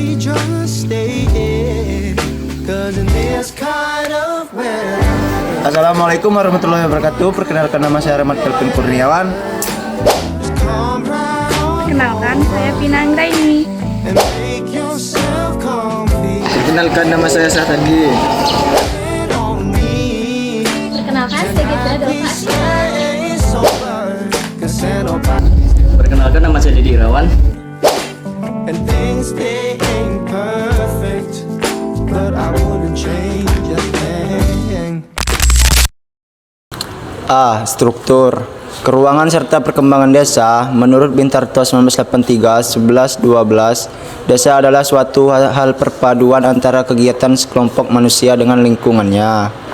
we just stay here? 'Cause in this kind of weather. Assalamualaikum warahmatullahi wabarakatuh. Perkenalkan, nama saya Rahmat Kelvin Kurniawan. Perkenalkan, saya Pina Anggraini. Perkenalkan, nama saya Sahtagi. Perkenalkan, saya Gita Delva. Perkenalkan, nama saya Didi Irawan. And things they ain't perfect, but I wouldn't change a thing. A. Struktur keruangan serta perkembangan desa. Menurut Bintarto 1983, 11-12, desa adalah suatu hal perpaduan antara kegiatan sekelompok manusia dengan lingkungannya.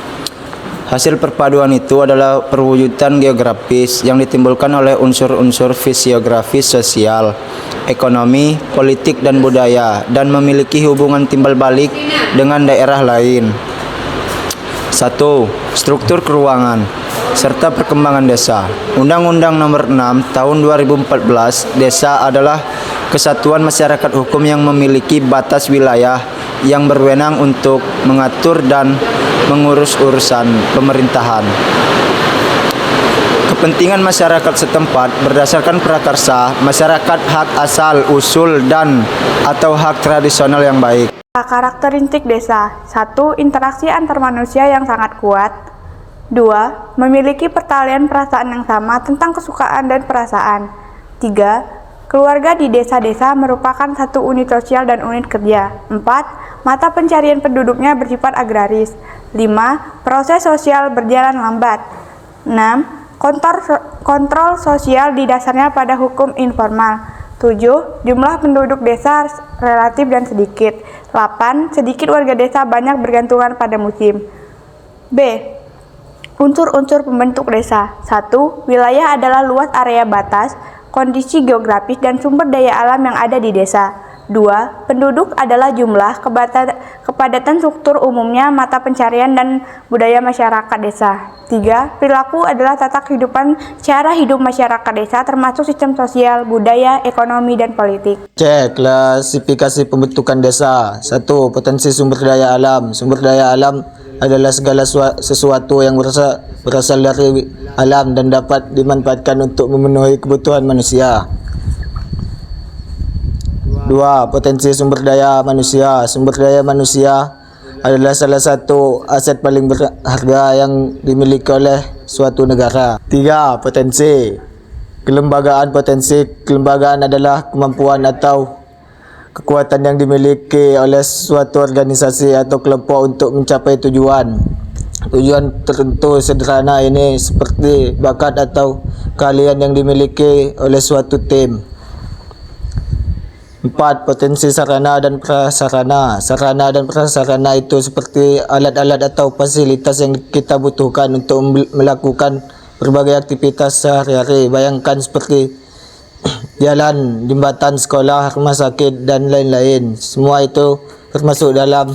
Hasil perpaduan itu adalah perwujudan geografis yang ditimbulkan oleh unsur-unsur fisiografis sosial, ekonomi, politik, dan budaya, dan memiliki hubungan timbal balik dengan daerah lain. 1. Struktur keruangan serta perkembangan desa. Undang-Undang Nomor 6 Tahun 2014, desa adalah kesatuan masyarakat hukum yang memiliki batas wilayah yang berwenang untuk mengatur dan mengurus urusan pemerintahan. Kepentingan masyarakat setempat berdasarkan prakarsa, masyarakat, hak asal, usul, dan atau hak tradisional yang baik. Karakteristik desa. 1. Interaksi antar manusia yang sangat kuat. 2. Memiliki pertalian perasaan yang sama tentang kesukaan dan perasaan. 3. Keluarga di desa-desa merupakan satu unit sosial dan unit kerja. 4. Mata pencarian penduduknya bersifat agraris. 5. Proses sosial berjalan lambat. 6. Kontrol sosial didasarnya pada hukum informal. 7. Jumlah penduduk desa relatif dan sedikit. 8. Sedikit warga desa banyak bergantungan pada musim. B. Unsur-unsur pembentuk desa. 1. Wilayah adalah luas area batas, kondisi geografis, dan sumber daya alam yang ada di desa. 2. Penduduk adalah jumlah, kepadatan struktur umumnya, mata pencarian, dan budaya masyarakat desa. 3. Perilaku adalah tata kehidupan cara hidup masyarakat desa termasuk sistem sosial, budaya, ekonomi, dan politik. C. Klasifikasi pembentukan desa. 1. Potensi sumber daya alam. Sumber daya alam adalah segala sesuatu yang berasal dari alam dan dapat dimanfaatkan untuk memenuhi kebutuhan manusia. 2. Potensi sumber daya manusia. Sumber daya manusia adalah salah satu aset paling berharga yang dimiliki oleh suatu negara. 3. Potensi kelembagaan. Potensi kelembagaan adalah kemampuan atau kekuatan yang dimiliki oleh suatu organisasi atau kelompok untuk mencapai tujuan tertentu sederhana ini seperti bakat atau keahlian yang dimiliki oleh suatu tim. 4. Potensi sarana dan prasarana. Sarana dan prasarana itu seperti alat-alat atau fasilitas yang kita butuhkan untuk melakukan berbagai aktivitas sehari-hari. Bayangkan seperti jalan, jembatan, sekolah, rumah sakit, dan lain-lain. Semua itu termasuk dalam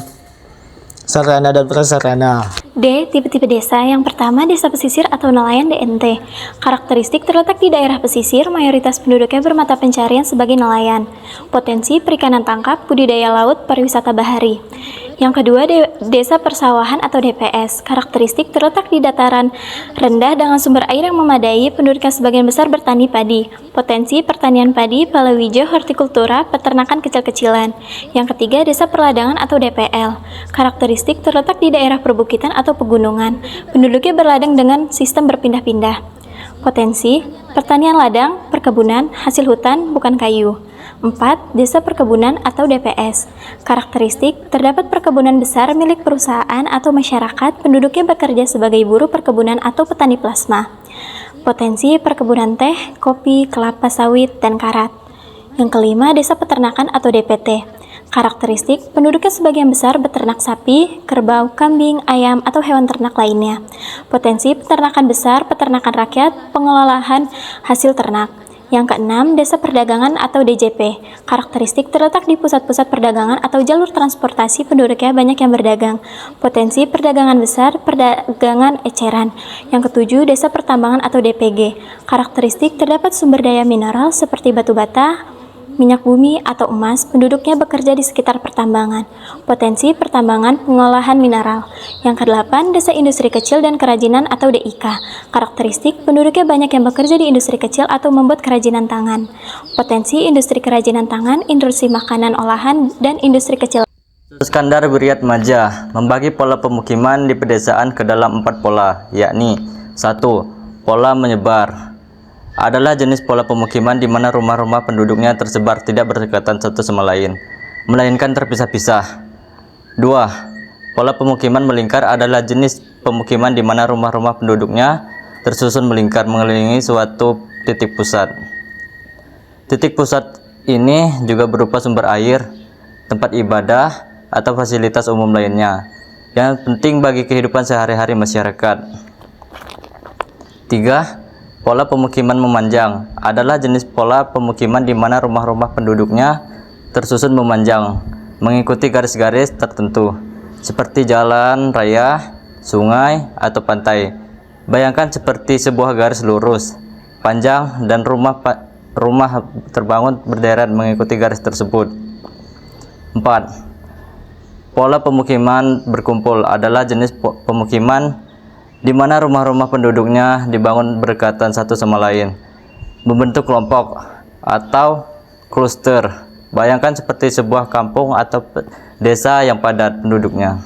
sarana dan prasarana. D. Tipe-tipe desa. Yang pertama, desa pesisir atau nelayan DNT. Karakteristik terletak di daerah pesisir, mayoritas penduduknya bermata pencarian sebagai nelayan. Potensi perikanan tangkap, budidaya laut, pariwisata bahari. Yang kedua, desa persawahan atau DPS. Karakteristik terletak di dataran rendah dengan sumber air yang memadai, penduduknya sebagian besar bertani padi. Potensi pertanian padi, palawija, hortikultura, peternakan kecil-kecilan. Yang ketiga, desa perladangan atau DPL. Karakteristik terletak di daerah perbukitan atau pegunungan. Penduduknya berladang dengan sistem berpindah-pindah. Potensi pertanian ladang, perkebunan, hasil hutan, bukan kayu. 4. Desa perkebunan atau DPS. Karakteristik terdapat perkebunan besar milik perusahaan atau masyarakat, penduduknya bekerja sebagai buruh perkebunan atau petani plasma. Potensi perkebunan teh, kopi, kelapa sawit, dan karat. Yang kelima, desa peternakan atau DPT. Karakteristik penduduknya sebagian besar beternak sapi, kerbau, kambing, ayam, atau hewan ternak lainnya. Potensi peternakan besar, peternakan rakyat, pengelolaan hasil ternak. Yang keenam, desa perdagangan atau DJP. Karakteristik terletak di pusat-pusat perdagangan atau jalur transportasi, penduduknya banyak yang berdagang. Potensi perdagangan besar, perdagangan eceran. Yang ketujuh, desa pertambangan atau DPG. Karakteristik terdapat sumber daya mineral seperti batu bata, minyak bumi atau emas, penduduknya bekerja di sekitar pertambangan. Potensi pertambangan pengolahan mineral. Yang kedelapan, desa industri kecil dan kerajinan atau DIK. Karakteristik, penduduknya banyak yang bekerja di industri kecil atau membuat kerajinan tangan. Potensi industri kerajinan tangan, industri makanan olahan, dan industri kecil. Iskandar Wiryat Majah membagi pola pemukiman di pedesaan ke dalam 4 pola, yakni 1. Pola menyebar adalah jenis pola pemukiman di mana rumah-rumah penduduknya tersebar tidak berdekatan satu sama lain, melainkan terpisah-pisah. 2. Pola pemukiman melingkar adalah jenis pemukiman di mana rumah-rumah penduduknya tersusun melingkar mengelilingi suatu titik pusat. Titik pusat ini juga berupa sumber air, tempat ibadah, atau fasilitas umum lainnya yang penting bagi kehidupan sehari-hari masyarakat. 3. Pola pemukiman memanjang adalah jenis pola pemukiman di mana rumah-rumah penduduknya tersusun memanjang, mengikuti garis-garis tertentu, seperti jalan raya, sungai, atau pantai. Bayangkan seperti sebuah garis lurus, panjang, dan rumah terbangun berderet mengikuti garis tersebut. 4. Pola pemukiman berkumpul adalah jenis pemukiman di mana rumah-rumah penduduknya dibangun berdekatan satu sama lain, membentuk kelompok atau kluster. Bayangkan seperti sebuah kampung atau desa yang padat penduduknya.